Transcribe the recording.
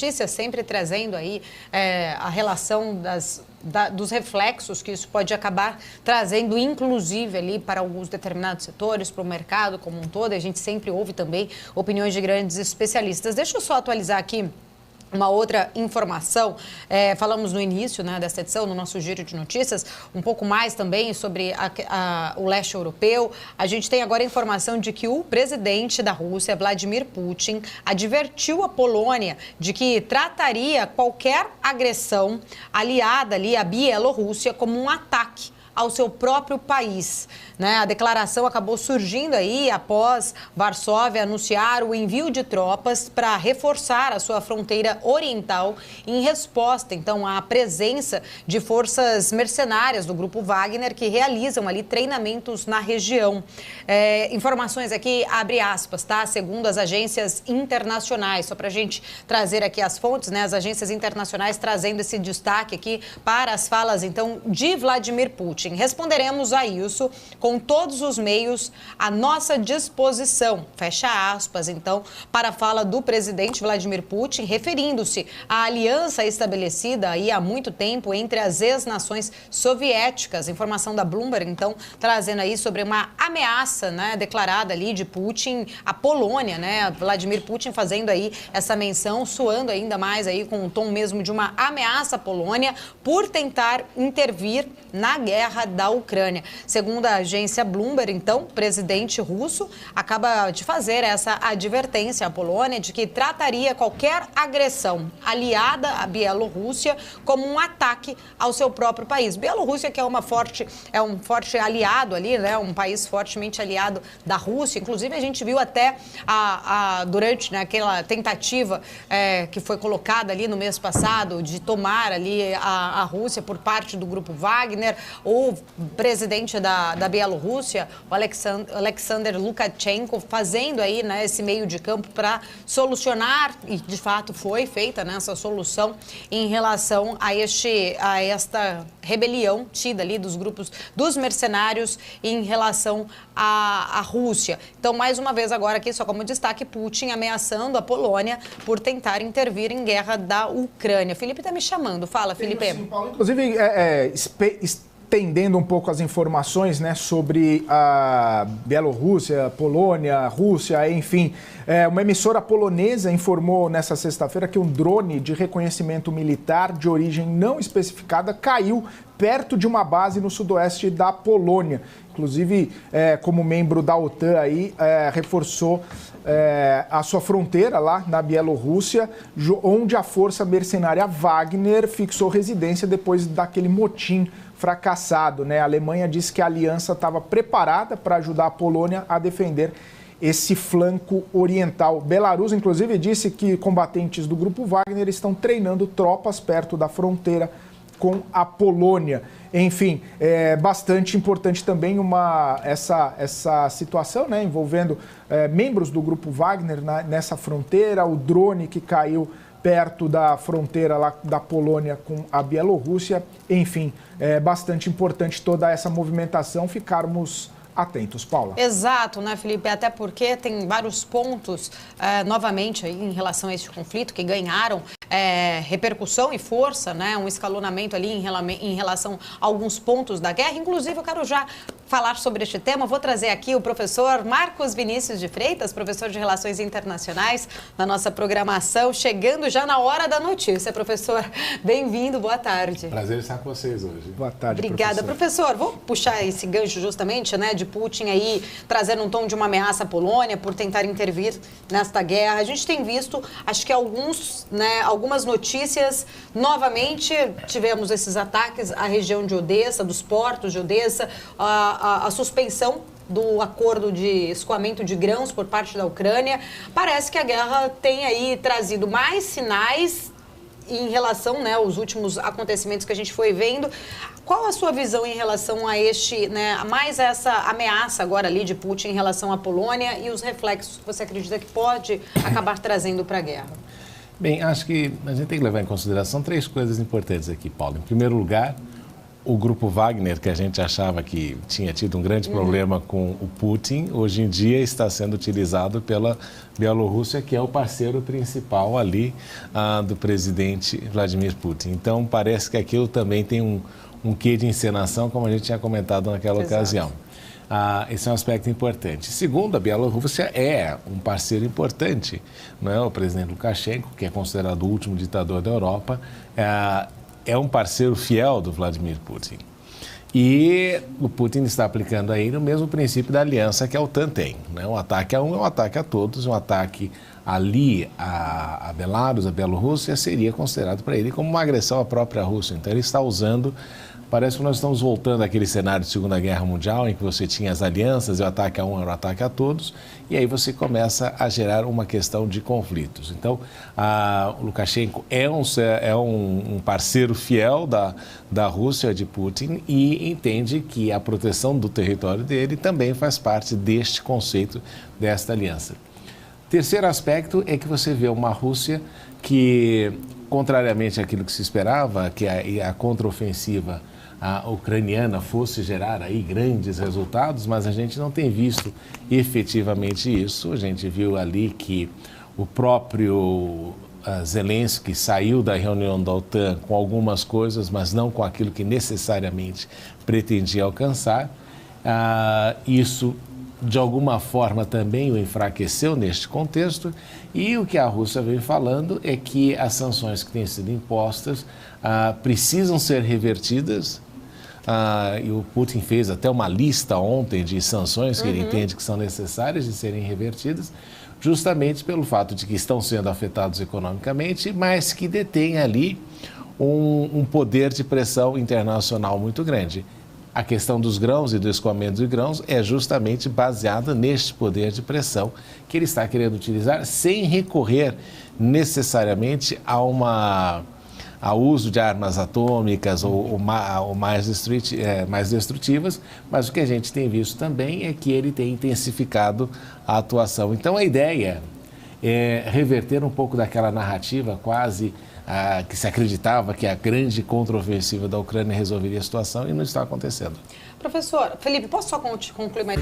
Notícias sempre trazendo aí a relação dos reflexos que isso pode acabar trazendo, inclusive ali para alguns determinados setores, para o mercado como um todo. A gente sempre ouve também opiniões de grandes especialistas. Deixa eu só atualizar aqui uma outra informação. Falamos no início, né, dessa edição, no nosso giro de notícias, um pouco mais também sobre o leste europeu. A gente tem agora a informação de que o presidente da Rússia, Vladimir Putin, advertiu a Polônia de que trataria qualquer agressão aliada ali à Bielorrússia como um ataque ao seu próprio país, né? A declaração acabou surgindo aí após Varsóvia anunciar o envio de tropas para reforçar a sua fronteira oriental em resposta, então, à presença de forças mercenárias do grupo Wagner que realizam ali treinamentos na região. Informações aqui, abre aspas, tá? Segundo as agências internacionais, só para a gente trazer aqui as fontes, né? As agências internacionais trazendo esse destaque aqui para as falas, então, de Vladimir Putin. Responderemos a isso com todos os meios à nossa disposição. Fecha aspas, então, para a fala do presidente Vladimir Putin, referindo-se à aliança estabelecida aí há muito tempo entre as ex-nações soviéticas. Informação da Bloomberg, então, trazendo aí sobre uma ameaça, né, declarada ali de Putin à Polônia, né? Vladimir Putin fazendo aí essa menção, soando ainda mais aí com o tom mesmo de uma ameaça à Polônia por tentar intervir na guerra da Ucrânia. Segundo a agência Bloomberg, então, o presidente russo acaba de fazer essa advertência à Polônia de que trataria qualquer agressão aliada à Bielorrússia como um ataque ao seu próprio país. Bielorrússia, que é um forte aliado ali, né? Um país fortemente aliado da Rússia. Inclusive, a gente viu até durante, né, aquela tentativa que foi colocada ali no mês passado de tomar ali a Rússia por parte do grupo Wagner. O presidente da Bielorrússia, o Alexander Lukashenko, fazendo aí, né, esse meio de campo para solucionar, e de fato foi feita, né, essa solução em relação a esta rebelião tida ali dos grupos dos mercenários em relação à Rússia. Então, mais uma vez agora aqui, só como destaque, Putin ameaçando a Polônia por tentar intervir em guerra da Ucrânia. Felipe está me chamando. Fala, Felipe. Sim, Paulo. Inclusive, estendendo um pouco as informações, né, sobre a Bielorrússia, Polônia, Rússia, enfim. Uma emissora polonesa informou nessa sexta-feira que um drone de reconhecimento militar de origem não especificada caiu perto de uma base no sudoeste da Polônia. Inclusive, como membro da OTAN, aí, reforçou a sua fronteira lá na Bielorrússia, onde a força mercenária Wagner fixou residência depois daquele motim fracassado, né? A Alemanha disse que a aliança estava preparada para ajudar a Polônia a defender esse flanco oriental. Belarus, inclusive, disse que combatentes do grupo Wagner estão treinando tropas perto da fronteira com a Polônia. Enfim, é bastante importante também essa situação, né, envolvendo membros do grupo Wagner nessa fronteira, o drone que caiu perto da fronteira lá da Polônia com a Bielorrússia. Enfim, é bastante importante toda essa movimentação, ficarmos atentos, Paula. Exato, né, Felipe? Até porque tem vários pontos, novamente, aí, em relação a esse conflito, que ganharam repercussão e força, né? Um escalonamento ali em relação a alguns pontos da guerra. Inclusive, eu quero já falar sobre este tema. Vou trazer aqui o professor Marcos Vinícius de Freitas, professor de Relações Internacionais, na nossa programação, chegando já na hora da notícia. Professor, bem-vindo, boa tarde. Prazer estar com vocês hoje. Boa tarde, obrigada, professor. Vou puxar esse gancho justamente, né, de Putin aí, trazendo um tom de uma ameaça à Polônia por tentar intervir nesta guerra. A gente tem visto, acho que algumas notícias. Novamente, tivemos esses ataques à região de Odessa, dos portos de Odessa, a suspensão do acordo de escoamento de grãos por parte da Ucrânia. Parece que a guerra tem aí trazido mais sinais em relação, né, aos últimos acontecimentos que a gente foi vendo. Qual a sua visão em relação a mais essa ameaça agora ali de Putin em relação à Polônia e os reflexos que você acredita que pode acabar trazendo para a guerra? Bem, acho que a gente tem que levar em consideração três coisas importantes aqui, Paulo. Em primeiro lugar, o grupo Wagner, que a gente achava que tinha tido um grande problema com o Putin, hoje em dia está sendo utilizado pela Bielorrússia, que é o parceiro principal ali do presidente Vladimir Putin. Então, parece que aquilo também tem um quê de encenação, como a gente tinha comentado naquela ocasião. Esse é um aspecto importante. Segundo, a Bielorrússia é um parceiro importante, não é? O presidente Lukashenko, que é considerado o último ditador da Europa, é um parceiro fiel do Vladimir Putin. E o Putin está aplicando aí o mesmo princípio da aliança que a OTAN tem, né? Um ataque a um é um ataque a todos, um ataque ali a Belarus, a Bielorrússia, seria considerado para ele como uma agressão à própria Rússia. Então ele está usando, parece que nós estamos voltando àquele cenário de Segunda Guerra Mundial, em que você tinha as alianças e o ataque a um era o ataque a todos, e aí você começa a gerar uma questão de conflitos. Então, o Lukashenko é um parceiro fiel da Rússia, de Putin, e entende que a proteção do território dele também faz parte deste conceito, desta aliança. Terceiro aspecto é que você vê uma Rússia que, contrariamente àquilo que se esperava, que a contraofensiva ucraniana fosse gerar aí grandes resultados, mas a gente não tem visto efetivamente isso. A gente viu ali que o próprio Zelensky saiu da reunião da OTAN com algumas coisas, mas não com aquilo que necessariamente pretendia alcançar. Isso, de alguma forma, também o enfraqueceu neste contexto, e o que a Rússia vem falando é que as sanções que têm sido impostas precisam ser revertidas, e o Putin fez até uma lista ontem de sanções que ele entende que são necessárias de serem revertidas, justamente pelo fato de que estão sendo afetados economicamente, mas que detêm ali um poder de pressão internacional muito grande. A questão dos grãos e do escoamento de grãos é justamente baseada neste poder de pressão que ele está querendo utilizar sem recorrer necessariamente ao uso de armas atômicas ou mais destrutivas, mas o que a gente tem visto também é que ele tem intensificado a atuação. Então a ideia é reverter um pouco daquela narrativa quase que se acreditava que a grande contraofensiva da Ucrânia resolveria a situação, e não está acontecendo. Professor, Felipe, posso só concluir mais?